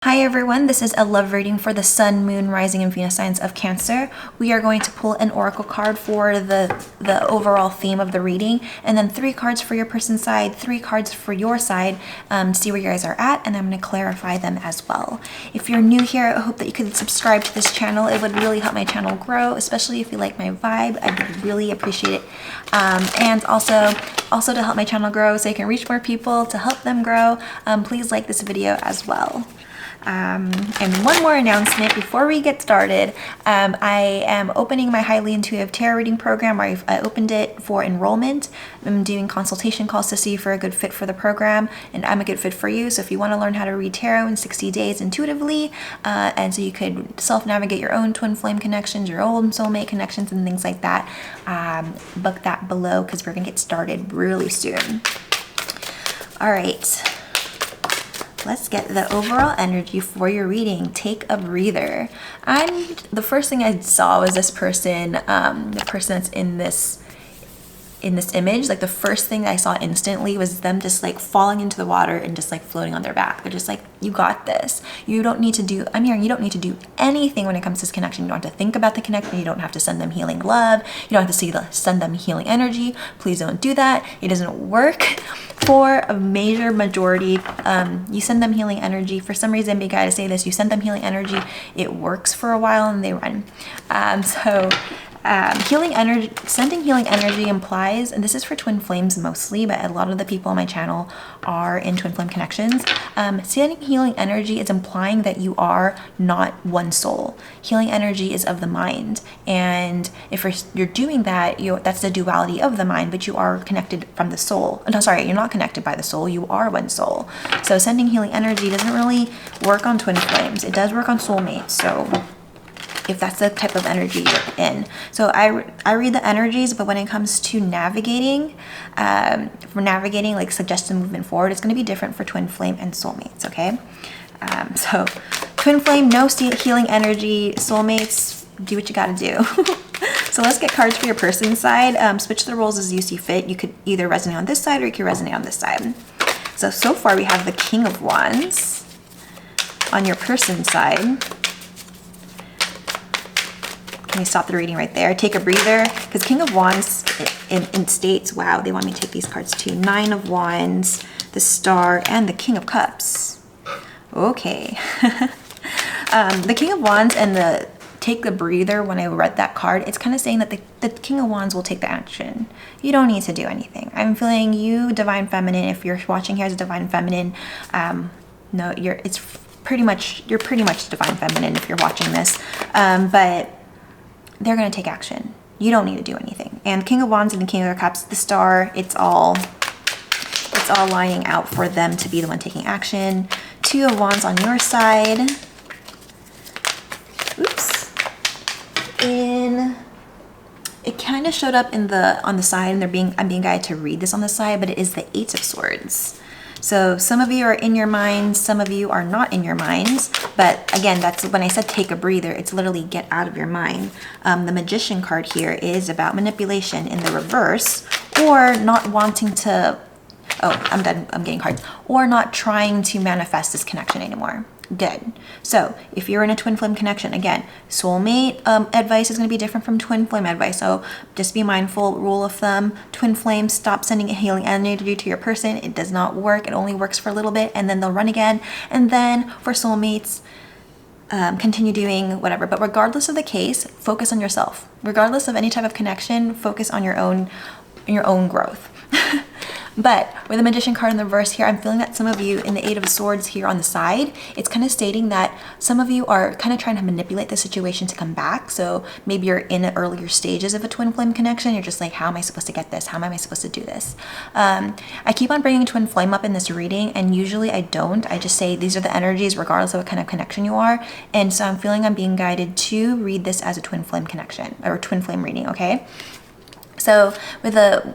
Hi everyone, this is a love reading for the Sun, Moon, Rising, and Venus signs of Cancer. We are going to pull an oracle card for the overall theme of the reading, and then 3 cards for your person's side, 3 cards for your side, see where you guys are at, and I'm going to clarify them as well. If you're new here, I hope that you could subscribe to this channel. It would really help my channel grow, especially if you like my vibe. I would really appreciate it. And also to help my channel grow so I can reach more people, to help them grow, please like this video as well. And one more announcement before we get started. I am opening my highly intuitive tarot reading program. I opened it for enrollment. I'm doing consultation calls to see if you're a good fit for the program, and I'm a good fit for you. So if you want to learn how to read tarot in 60 days intuitively, and so you could self-navigate your own twin flame connections, your own soulmate connections, and things like that, book that below because we're gonna get started really soon. All right. Let's get the overall energy for your reading. Take a breather. The first thing I saw was this person, the person that's in this image. Like the first thing that I saw instantly was them just like falling into the water and just like floating on their back. They're just like, you got this. You don't need to do, I'm hearing you don't need to do anything when it comes to this connection. You don't have to think about the connection. You don't have to send them healing love. You don't have to send them healing energy. Please don't do that. It doesn't work for a major majority. You send them healing energy. For some reason, big guy to say this, you send them healing energy. It works for a while and they run. Healing energy, sending healing energy implies, and this is for twin flames mostly, but a lot of the people on my channel are in twin flame connections. Sending healing energy is implying that you are not one soul. Healing energy is of the mind, and if you're doing that, that's the duality of the mind, but you are connected from the soul. No, sorry, you're not connected by the soul. You are one soul. So sending healing energy doesn't really work on twin flames. It does work on soulmates. So if that's the type of energy you're in. So I read the energies, but when it comes to navigating, like suggested movement forward, it's going to be different for twin flame and soulmates, okay? So twin flame, no healing energy. Soulmates, do what you got to do. So let's get cards for your person's side. Switch the roles as you see fit. You could either resonate on this side or you could resonate on this side. So far we have the King of Wands on your person's side. Can we stop the reading right there? Take a breather, because King of Wands in states, wow, they want me to take these cards too. 9 of Wands, the Star, and the King of Cups. Okay. The King of Wands and the take the breather, when I read that card, it's kind of saying that the King of Wands will take the action. You don't need to do anything. I'm feeling you, Divine Feminine, if you're watching here as a Divine Feminine, no, you're pretty much Divine Feminine if you're watching this, but they're going to take action. You don't need to do anything. And King of Wands and the King of Cups, the Star, it's all lining out for them to be the one taking action. 2 of Wands on your side. Oops. It kind of showed up on the side, and I'm being guided to read this on the side, but it is the 8 of Swords. So some of you are in your minds, some of you are not in your minds. But again, that's when I said take a breather, it's literally get out of your mind. The Magician card here is about manipulation in the reverse, or not wanting to, oh, I'm done, I'm getting cards, or not trying to manifest this connection anymore. Good. So if you're in a twin flame connection, again, soulmate advice is going to be different from twin flame advice. So just be mindful, rule of thumb, twin flames, stop sending a healing energy to your person. It does not work. It only works for a little bit and then they'll run again. And then for soulmates, continue doing whatever. But regardless of the case, focus on yourself. Regardless of any type of connection, focus on your own growth. But with the Magician card in the reverse here, I'm feeling that some of you in the 8 of Swords here on the side, it's kind of stating that some of you are kind of trying to manipulate the situation to come back. So maybe you're in the earlier stages of a twin flame connection. You're just like, how am I supposed to get this? How am I supposed to do this? I keep on bringing twin flame up in this reading, and usually I don't. I just say these are the energies regardless of what kind of connection you are. And so I'm feeling I'm being guided to read this as a twin flame connection or twin flame reading, okay? So with a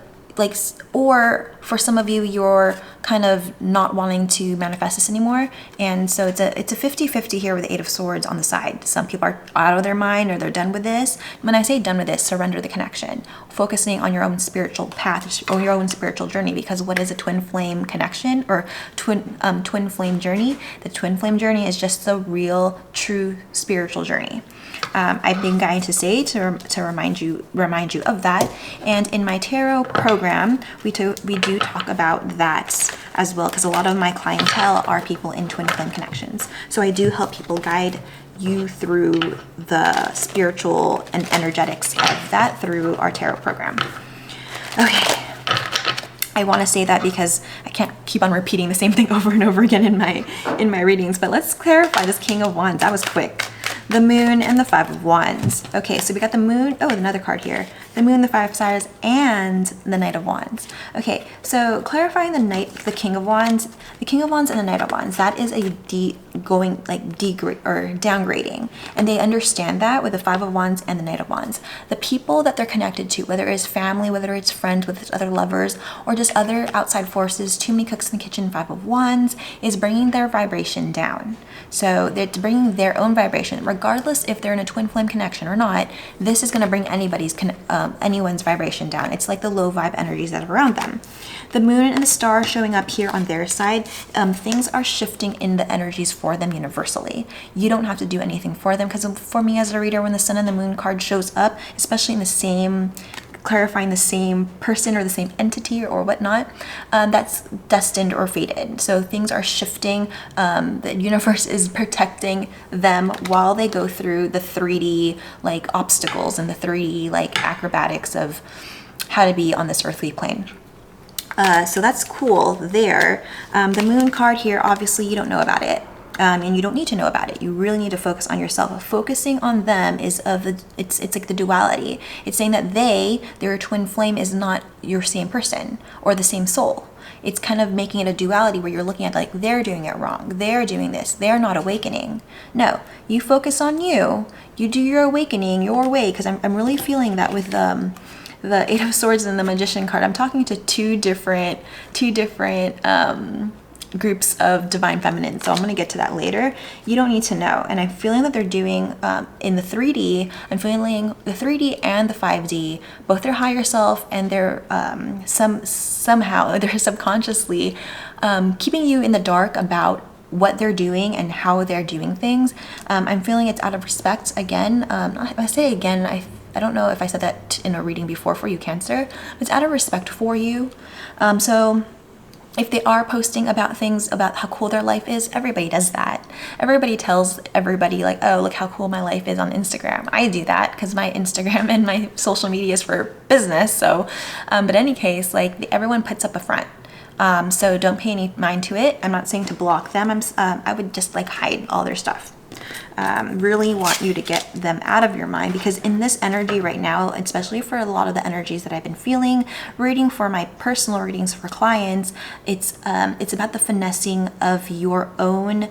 or for some of you, you're kind of not wanting to manifest this anymore. And so it's a 50-50 here with the Eight of Swords on the side. Some people are out of their mind or they're done with this. When I say done with this, surrender the connection, focusing on your own spiritual path or your own spiritual journey. Because what is a twin flame connection or twin flame journey? The twin flame journey is just the real, true spiritual journey. I've been guided to say to remind you of that. And in my tarot program, we do talk about that as well, because a lot of my clientele are people in twin flame connections. So I do help people guide you through the spiritual and energetics of that through our tarot program. Okay. I want to say that because I can't keep on repeating the same thing over and over again in my readings, but let's clarify this King of Wands. That was quick. The Moon and the Five of Wands. Okay, so we got the Moon. Oh, another card here. The Moon, the Five of Swords, and the Knight of Wands. Okay, so clarifying the King of Wands, the King of Wands and the Knight of Wands. That is a downgrading, and they understand that with the Five of Wands and the Knight of Wands. The people that they're connected to, whether it's family, whether it's friends, with other lovers, or just other outside forces. Too many cooks in the kitchen. Five of Wands is bringing their vibration down. So it's bringing their own vibration, regardless if they're in a twin flame connection or not. This is going to bring anyone's vibration down. It's like the low vibe energies that are around them. The Moon and the Star showing up here on their side. Things are shifting in the energies for them universally. You don't have to do anything for them, because for me as a reader, when the Sun and the Moon card shows up, especially in the same, clarifying the same person or the same entity or whatnot, that's destined or fated. So things are shifting. The universe is protecting them while they go through the 3D like obstacles and the 3D like acrobatics of how to be on this earthly plane. So that's cool there. The Moon card here, obviously you don't know about it. And you don't need to know about it. You really need to focus on yourself. Focusing on them is it's like the duality. It's saying that their twin flame is not your same person or the same soul. It's kind of making it a duality where you're looking at like they're doing it wrong, they're doing this, they're not awakening. No, you focus on you. You do your awakening your way, because I'm really feeling that with the Eight of Swords and the Magician card. I'm talking to two different groups of divine feminine, so I'm going to get to that later. You don't need to know. And I'm feeling that they're doing in the 3D, I'm feeling the 3D and the 5D, both their higher self and their somehow they're subconsciously keeping you in the dark about what they're doing and how they're doing things. I'm feeling it's out of respect again. I say again, I don't know if I said that in a reading before for you, Cancer. It's out of respect for you. So if they are posting about things about how cool their life is, everybody does that. Everybody tells everybody like, oh, look how cool my life is on Instagram. I do that because my Instagram and my social media is for business. So, but in any case, like everyone puts up a front. So don't pay any mind to it. I'm not saying to block them. I would just like hide all their stuff. Really want you to get them out of your mind, because in this energy right now, especially for a lot of the energies that I've been feeling, reading for my personal readings for clients, it's about the finessing of your own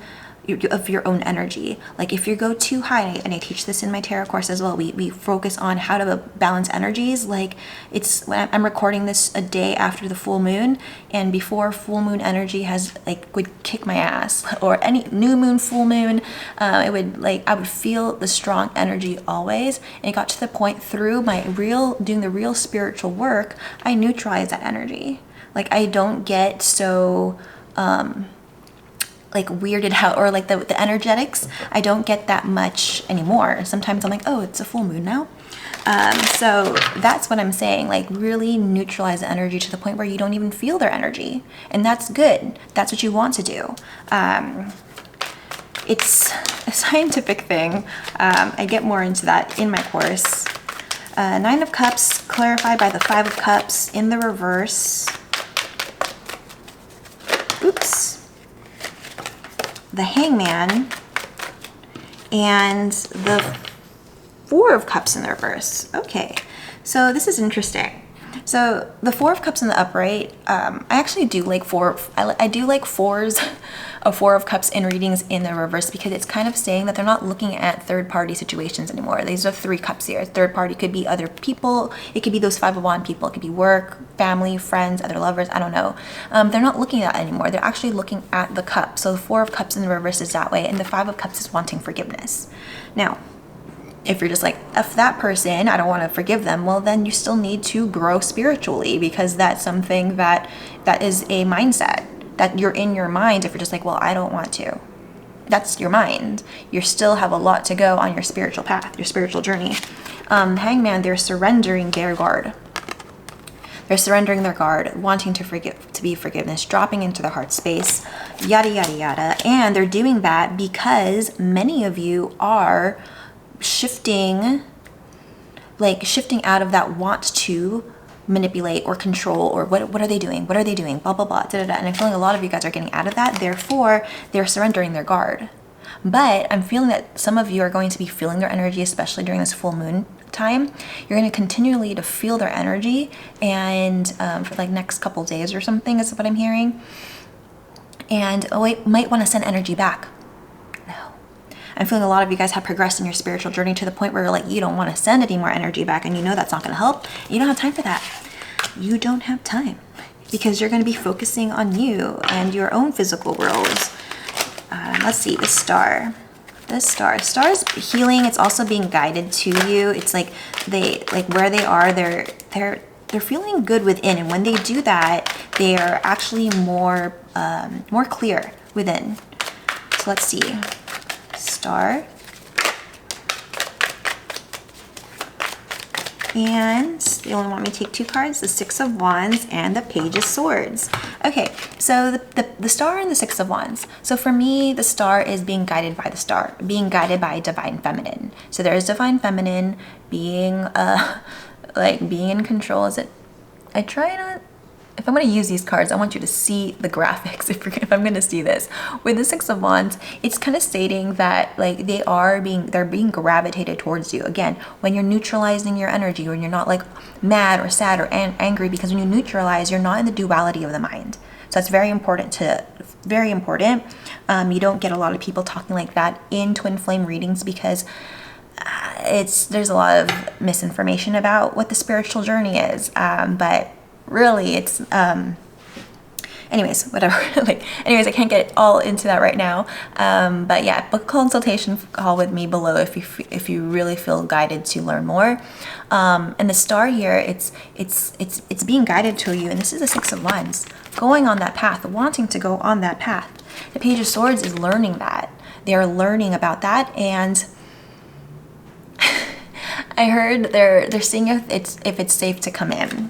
energy. Like if you go too high, and I teach this in my tarot course as well, we focus on how to balance energies. Like it's when I'm recording this a day after the full moon, and before full moon energy would kick my ass, or any new moon, full moon, I would feel the strong energy always. And it got to the point through my doing the real spiritual work, I neutralize that energy. Like I don't get so like weirded out, or like the energetics, I don't get that much anymore. Sometimes I'm like, oh, it's a full moon now. So that's what I'm saying, like really neutralize the energy to the point where you don't even feel their energy. And that's good. That's what you want to do. It's a scientific thing. I get more into that in my course. Nine of Cups clarified by the Five of Cups in the reverse. Oops. The Hangman and the Four of Cups in the reverse. Okay, so this is interesting. So the Four of Cups in the upright, I actually do like I do like fours, a Four of Cups in readings in the reverse, because it's kind of saying that they're not looking at third-party situations anymore. These are Three Cups here. Third party could be other people. It could be those Five of Wands people. It could be work, family, friends, other lovers. I don't know. They're not looking at that anymore. They're actually looking at the cup. So the Four of Cups in the reverse is that way, and the Five of Cups is wanting forgiveness. Now, if you're just like, F that person, I don't want to forgive them, well, then you still need to grow spiritually, because that's something that is a mindset that you're in your mind. If you're just like, well, I don't want to, that's your mind. You still have a lot to go on your spiritual path, your spiritual journey. Hangman, they're surrendering their guard. They're surrendering their guard, wanting to be forgiveness, dropping into their heart space, yada, yada, yada. And they're doing that because many of you are shifting out of that want to manipulate or control, or what are they doing, blah blah blah, da, da, da. And I'm feeling a lot of you guys are getting out of that, therefore they're surrendering their guard. But I'm feeling that some of you are going to be feeling their energy, especially during this full moon time. You're going to continually to feel their energy, and for like next couple days or something is what I'm hearing. And might want to send energy back. I'm feeling a lot of you guys have progressed in your spiritual journey to the point where you're like, you don't want to send any more energy back, and you know that's not going to help. You don't have time for that. You don't have time, because you're going to be focusing on you and your own physical worlds. Let's see, the star. The star is healing. It's also being guided to you. It's like where they are, they're feeling good within, and when they do that, they are actually more clear within. So let's see. Star, and they only want me to take 2 cards, the Six of Wands and the Page of Swords. Okay, so the Star and the Six of Wands. So for me, the Star is being guided by the Star, being guided by Divine Feminine. So there is Divine Feminine being being in control. If I'm going to use these cards, I want you to see the graphics. If I'm going to see this with the Six of Wands, it's kind of stating that like they're being gravitated towards you. Again, when you're neutralizing your energy, when you're not like mad or sad or angry, because when you neutralize, you're not in the duality of the mind. So it's very important. You don't get a lot of people talking like that in twin flame readings, because there's a lot of misinformation about what the spiritual journey is. But really it's anyways, whatever. I can't get all into that right now, but yeah, book a consultation call with me below if you really feel guided to learn more. And the Star here, it's being guided to you, and this is the Six of Wands, going on that path, wanting to go on that path. The Page of Swords is learning that. They are learning about that, and I heard they're seeing if it's safe to come in.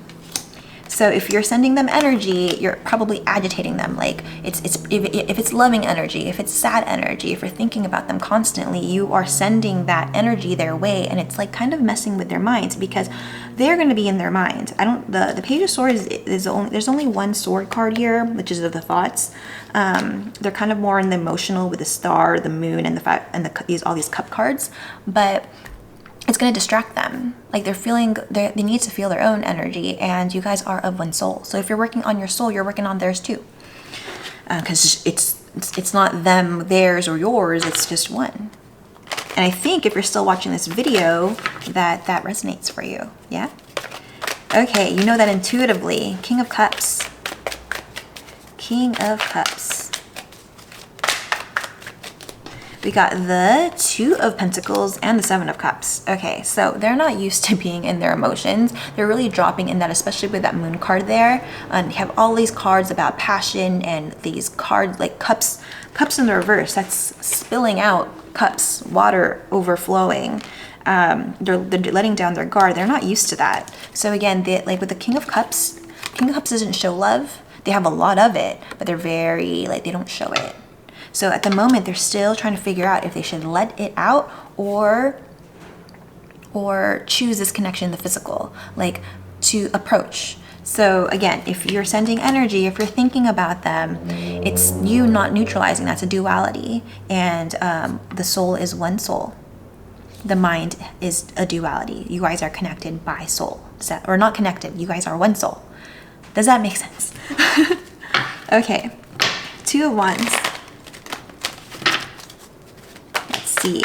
So if you're sending them energy, you're probably agitating them. Like if it's loving energy, if it's sad energy, if you're thinking about them constantly, you are sending that energy their way, and it's like kind of messing with their minds, because they're going to be in their mind. The Page of Swords there's only one sword card here, which is of the thoughts. They're kind of more in the emotional with the Star, the Moon, and all these cup cards, but it's going to distract them. Like they need to feel their own energy, and you guys are of one soul. So if you're working on your soul, you're working on theirs too. Because it's not them, theirs, or yours. It's just one. And I think if you're still watching this video, that resonates for you. Yeah? Okay, you know that intuitively. King of Cups. King of Cups. We got the Two of Pentacles and the Seven of Cups. Okay, so they're not used to being in their emotions. They're really dropping in that, especially with that Moon card there. And you have all these cards about passion, and these cards like cups in the reverse. That's spilling out cups, water overflowing. They're letting down their guard. They're not used to that. So again, with the King of Cups doesn't show love. They have a lot of it, but they're very they don't show it. So at the moment, they're still trying to figure out if they should let it out or choose this connection in the physical, to approach. So again, if you're sending energy, if you're thinking about them, it's you not neutralizing. That's a duality. And the soul is one soul. The mind is a duality. You guys are connected by soul. or not connected. You guys are one soul. Does that make sense? Okay, Two of Wands. Let's see.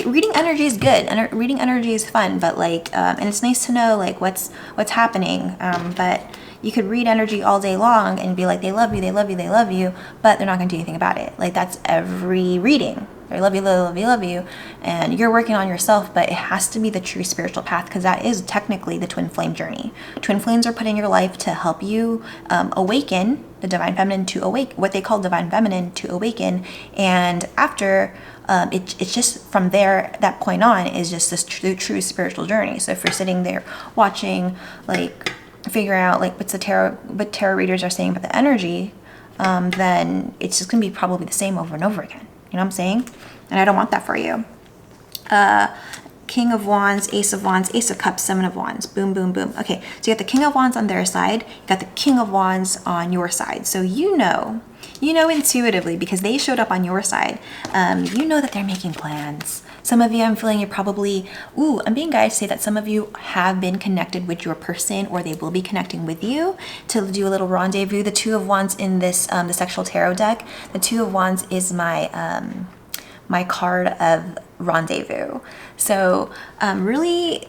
Reading energy is good. Reading energy is fun, but like, and it's nice to know like what's happening. But you could read energy all day long and be like, they love you, they love you, they love you, but they're not going to do anything about it. Like, that's every reading. They love you, love you, love you, and you're working on yourself, but it has to be the true spiritual path, because that is technically the twin flame journey. Twin flames are put in your life to help you awaken the divine feminine, to awake what they call divine feminine, to awaken. And after it's just from there, that point on is just this true spiritual journey. So if you're sitting there watching, like, figuring out like what tarot readers are saying about the energy, then it's just gonna be probably the same over and over again. You know what I'm saying? And I don't want that for you. King of Wands, Ace of Wands, Ace of Cups, Seven of Wands. Boom, boom, boom. Okay, so you got the King of Wands on their side. You got the King of Wands on your side. So you know intuitively, because they showed up on your side, you know that they're making plans. Some of you, I'm feeling you're probably, I'm being guided to say that some of you have been connected with your person, or they will be connecting with you to do a little rendezvous. The Two of Wands in this, the sexual tarot deck, the Two of Wands is my, my card of rendezvous. So really,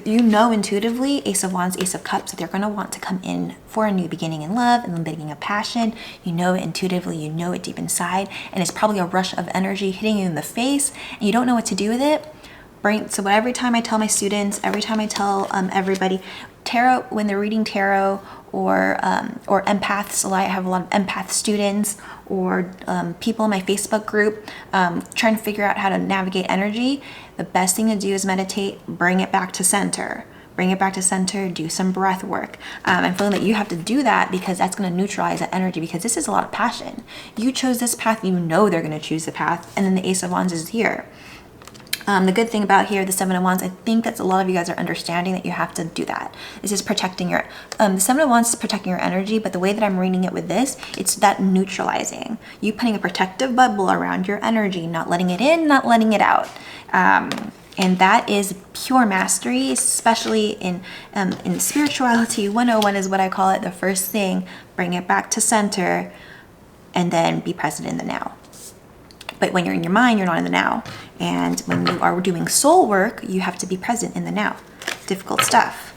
you know intuitively, Ace of Wands, Ace of Cups, that they're going to want to come in for a new beginning in love and the beginning of passion. You know it intuitively, you know it deep inside, and it's probably a rush of energy hitting you in the face, and you don't know what to do with it. So every time I tell my students, every time I tell everybody, tarot, when they're reading tarot, or empaths, I have a lot of empath students, or people in my Facebook group trying to figure out how to navigate energy. The best thing to do is meditate, bring it back to center. Bring it back to center, do some breath work. I'm feeling that you have to do that, because that's going to neutralize that energy, because this is a lot of passion. You chose this path, you know they're going to choose the path, and then the Ace of Wands is here. The good thing about here, the Seven of Wands, I think that's a lot of you guys are understanding that you have to do that. This is protecting your, the Seven of Wands is protecting your energy, but the way that I'm reading it with this, it's that neutralizing. You putting a protective bubble around your energy, not letting it in, not letting it out. And that is pure mastery, especially in spirituality 101 is what I call it. The first thing, bring it back to center, and then be present in the now. But when you're in your mind, you're not in the now. And when you are doing soul work, you have to be present in the now. Difficult stuff.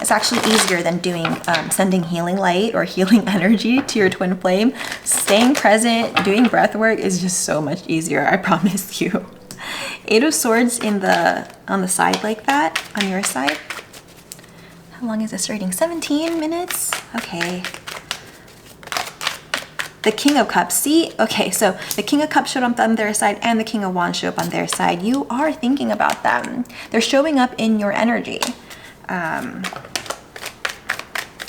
It's actually easier than doing sending healing light or healing energy to your twin flame. Staying present, doing breath work is just so much easier, I promise you. Eight of Swords on the side like that, on your side. How long is this reading? 17 minutes? Okay. The King of Cups, see? Okay, so the King of Cups showed up on their side and the King of Wands showed up on their side. You are thinking about them. They're showing up in your energy.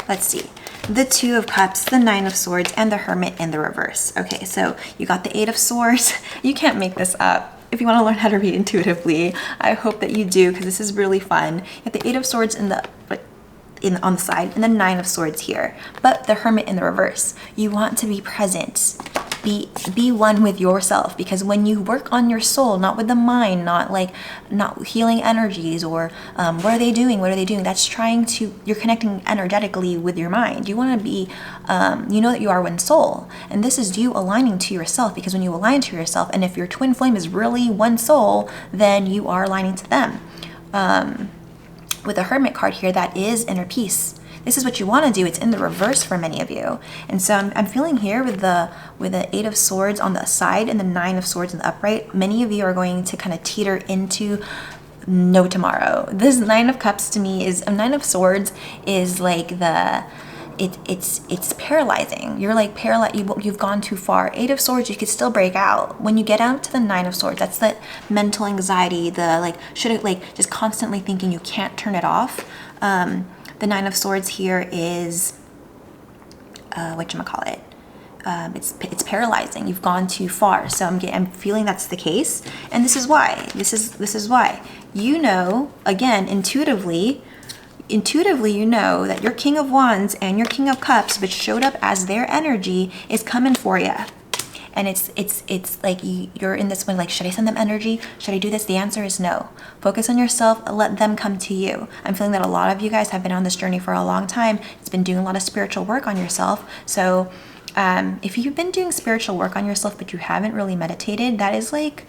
Let's see. The Two of Cups, the Nine of Swords, and the Hermit in the reverse. Okay, so you got the Eight of Swords. You can't make this up. If you want to learn how to read intuitively, I hope that you do, because this is really fun. You have the Eight of Swords on the side, and the Nine of Swords here, but the Hermit in the reverse. You want to be present, be one with yourself, because when you work on your soul, not with the mind, not healing energies, or what are they doing, that's you're connecting energetically with your mind. You want to be, you know that you are one soul, and this is you aligning to yourself, because when you align to yourself, and if your twin flame is really one soul, then you are aligning to them. With the Hermit card here, that is inner peace. This is what you want to do. It's in the reverse for many of you. And so I'm feeling here with the Eight of Swords on the side and the Nine of Swords in the upright, many of you are going to kind of teeter into no tomorrow. This Nine of Cups to me is, a Nine of Swords is like it's paralyzing. You're like paralyzed. You've gone too far. Eight of Swords, you could still break out. When you get out to the Nine of Swords, that's that mental anxiety, just constantly thinking you can't turn it off. The Nine of Swords here is whatchamacallit. It's paralyzing. You've gone too far. So I'm feeling that's the case, and this is why. This is why. You know, again, intuitively you know that your King of Wands and your King of Cups, which showed up as their energy, is coming for you. And it's like you're in this one, like, should I send them energy? Should I do this? The answer is no. Focus on yourself, let them come to you. I'm feeling that a lot of you guys have been on this journey for a long time. It's been doing a lot of spiritual work on yourself. So if you've been doing spiritual work on yourself, but you haven't really meditated, that is like,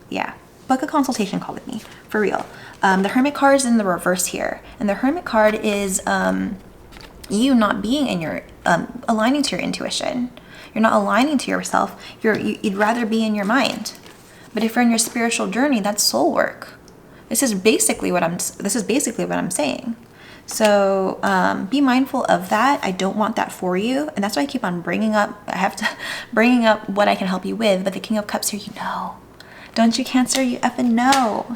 yeah, book a consultation call with me, for real. The Hermit card is in the reverse here. And the Hermit card is you not being in your, aligning to your intuition. You're not aligning to yourself. You'd rather be in your mind. But if you're in your spiritual journey, that's soul work. This is basically what I'm saying. So be mindful of that. I don't want that for you. And that's why I keep on bringing up what I can help you with. But the King of Cups here, you know. Don't you, Cancer? You effing know.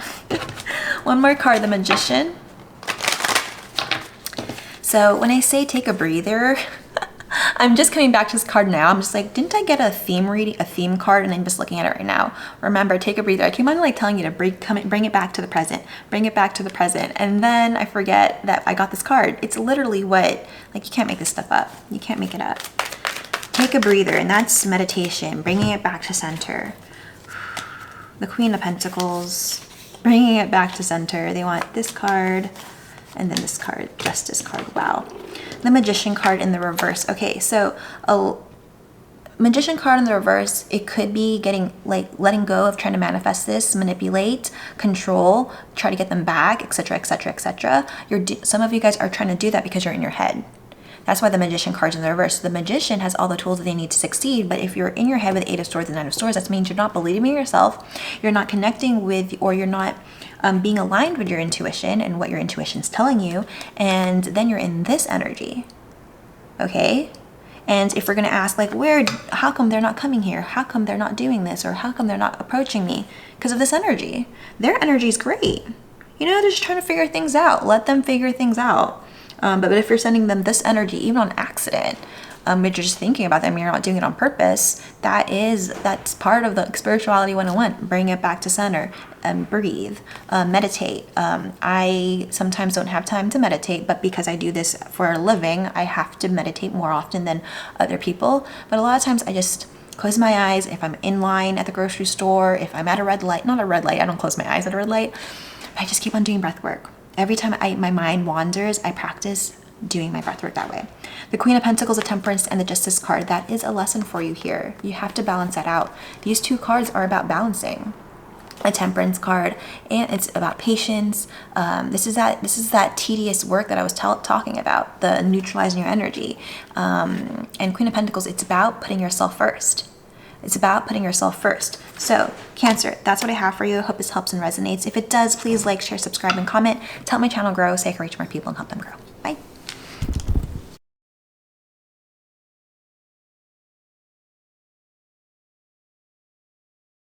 One more card, the Magician. So when I say take a breather, I'm just coming back to this card now. I'm just like, didn't I get a theme card? And I'm just looking at it right now. Remember, take a breather. I keep on like telling you to bring it back to the present. Bring it back to the present. And then I forget that I got this card. It's literally what, like, you can't make this stuff up. You can't make it up. Take a breather, and that's meditation. Bringing it back to center. The Queen of Pentacles, bringing it back to center. They want this card and then this card, Justice card. Wow. The Magician card in the reverse. Okay, so a Magician card in the reverse, it could be letting go of trying to manifest this, manipulate, control, try to get them back, etc., etc., etc. Some of you guys are trying to do that because you're in your head. That's why the Magician card's in the reverse. The Magician has all the tools that they need to succeed, but if you're in your head with Eight of Swords and Nine of Swords, that means you're not believing in yourself, you're not connecting with, or you're not being aligned with your intuition and what your intuition's telling you, and then you're in this energy, okay? And if we're gonna ask, like, how come they're not coming here? How come they're not doing this? Or how come they're not approaching me? Because of this energy. Their energy is great. You know, they're just trying to figure things out. Let them figure things out. But if you're sending them this energy, even on accident, but you're just thinking about them, you're not doing it on purpose, that's part of the Spirituality 101. Bring it back to center, breathe, meditate. I sometimes don't have time to meditate, but because I do this for a living, I have to meditate more often than other people. But a lot of times I just close my eyes. If I'm in line at the grocery store, if I'm at a red light, not a red light, I don't close my eyes at a red light, but I just keep on doing breath work. Every time my mind wanders, I practice doing my breathwork that way. The Queen of Pentacles, the Temperance, and the Justice card, that is a lesson for you here. You have to balance that out. These two cards are about balancing. A Temperance card, and it's about patience. This is that tedious work that I was talking about, the neutralizing your energy. And Queen of Pentacles, it's about putting yourself first. It's about putting yourself first. So, Cancer, that's what I have for you. I hope this helps and resonates. If it does, please like, share, subscribe, and comment. To help my channel grow so I can reach more people and help them grow.